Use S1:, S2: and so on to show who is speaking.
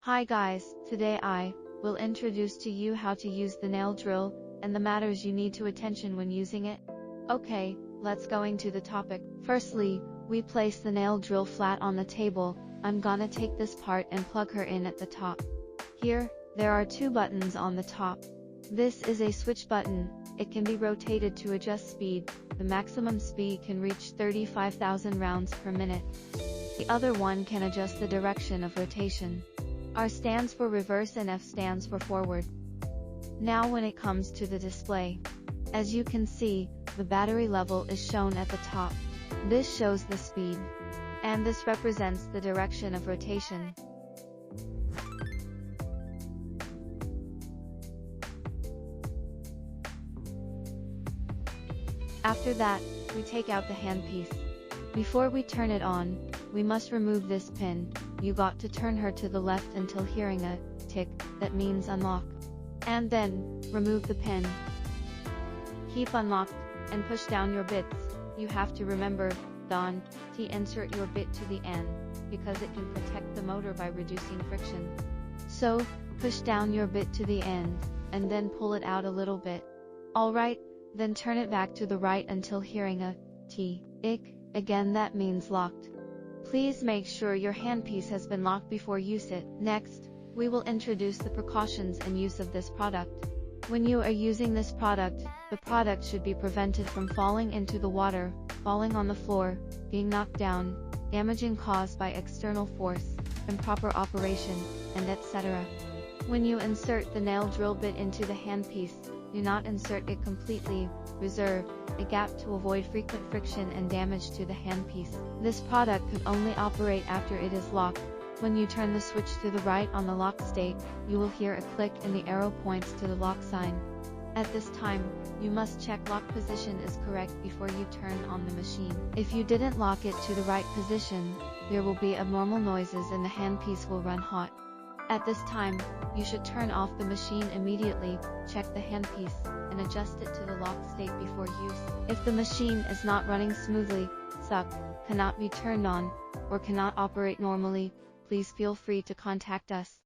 S1: Hi guys, today I will introduce to you how to use the nail drill and the matters you need to attention when using it. Okay, let's going to the topic. Firstly, we place the nail drill flat on the table. I'm gonna take this part and plug her in at the top. Here, there are two buttons on the top. This is a switch button. It can be rotated to adjust speed. The maximum speed can reach 35,000 rounds per minute. The other one can adjust the direction of rotation. R stands for reverse and F stands for forward. Now when it comes to the display, as you can see, the battery level is shown at the top. This shows the speed, and this represents the direction of rotation. After that, we take out the handpiece. Before we turn it on, we must remove this pin. You got to turn her to the left until hearing a tick, that means unlock. And then, remove the pin. Keep unlocked, and push down your bits. You have to remember, don't insert your bit to the end, because it can protect the motor by reducing friction. So, push down your bit to the end, and then pull it out a little bit. Alright, then turn it back to the right until hearing a tick, again that means locked. Please make sure your handpiece has been locked before use it. Next, we will introduce the precautions and use of this product. When you are using this product, the product should be prevented from falling into the water, falling on the floor, being knocked down, damaging caused by external force, improper operation, and etc. When you insert the nail drill bit into the handpiece, do not insert it completely. Reserve a gap to avoid frequent friction and damage to the handpiece. This product could only operate after it is locked. When you turn the switch to the right on the lock state, you will hear a click and the arrow points to the lock sign. At this time, you must check lock position is correct before you turn on the machine. If you didn't lock it to the right position, there will be abnormal noises and the handpiece will run hot. At this time, you should turn off the machine immediately, check the handpiece, and adjust it to the lock state before use. If the machine is not running smoothly, stuck, cannot be turned on, or cannot operate normally, please feel free to contact us.